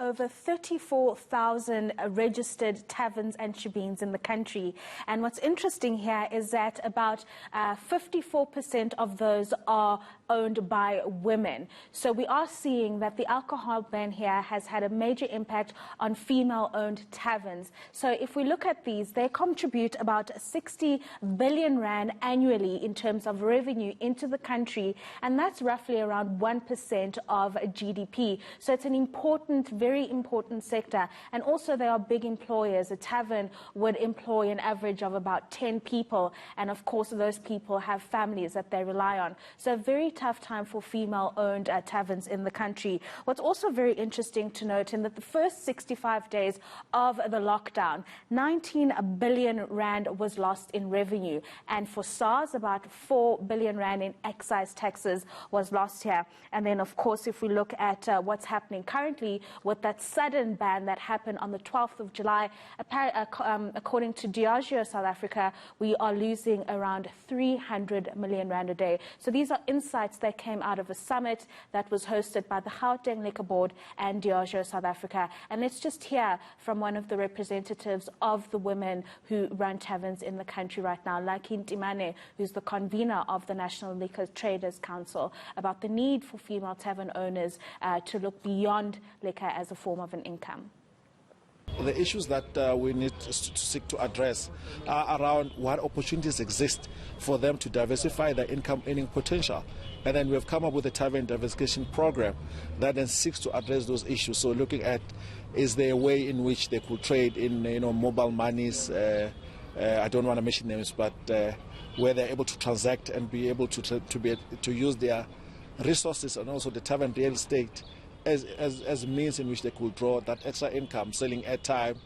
over 34,000 registered taverns and shebeens in the country. And what's interesting here is that about 54% of those are owned by women. So we are seeing that the alcohol ban here has had a major impact on female-owned taverns. So if we look at these, they contribute about 60 billion rand annually in terms of revenue into the country, and that's roughly around 1% of GDP. So it's an important, very important sector. And also they are big employers. A tavern would employ an average of about 10 people. And of course, those people have families that they rely on. So a very tough time for female-owned taverns in the country. What's also very interesting to note in that the first 65 days of the lockdown, 19 billion rand was lost in revenue. And for SARS, about 4 billion rand in excise taxes was lost here. And then, of course, if we look at what's happening currently with that sudden ban that happened on the 12th of July, according to Diageo South Africa, we are losing around 300 million rand a day. So these are insights that came out of a summit that was hosted by the Gauteng Liquor Board and Diageo South Africa. And let's just hear from one of the representatives of the women who run taverns in the country right now, like Ntimane, who's the convener of the National Liquor Traders Council, about the need for female tavern owners to look beyond liquor as a form of an income. The issues that we need to seek to address are around what opportunities exist for them to diversify their income earning potential. And then we've come up with a tavern diversification program that then seeks to address those issues. So looking at, is there a way in which they could trade in mobile monies, I don't want to mention names, but where they're able to transact and be able to use their resources and also the tavern real estate as means in which they could draw that extra income, selling airtime,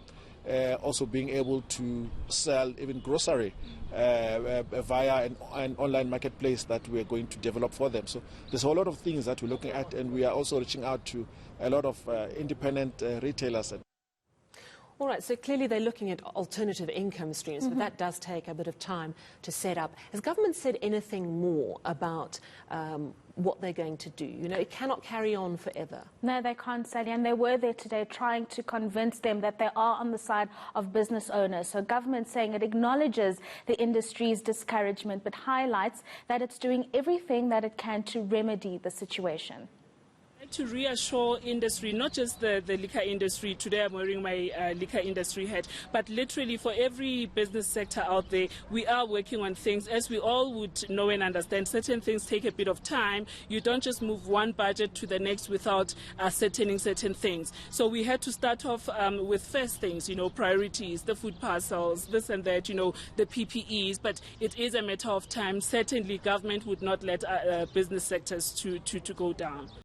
also being able to sell even grocery via an online marketplace that we are going to develop for them. So there's a whole lot of things that we're looking at, and we are also reaching out to a lot of independent retailers. All right, so clearly they're looking at alternative income streams, but that does take a bit of time to set up. Has government said anything more about what they're going to do? It cannot carry on forever. No, they can't, Sally, and they were there today trying to convince them that they are on the side of business owners. So government saying it acknowledges the industry's discouragement, but highlights that it's doing everything that it can to remedy the situation. To reassure industry, not just the liquor industry, today I'm wearing my liquor industry hat, but literally for every business sector out there, we are working on things. As we all would know and understand, certain things take a bit of time. You don't just move one budget to the next without ascertaining certain things. So we had to start off with first things, priorities, the food parcels, this and that, the PPEs, but it is a matter of time. Certainly government would not let business sectors to go down.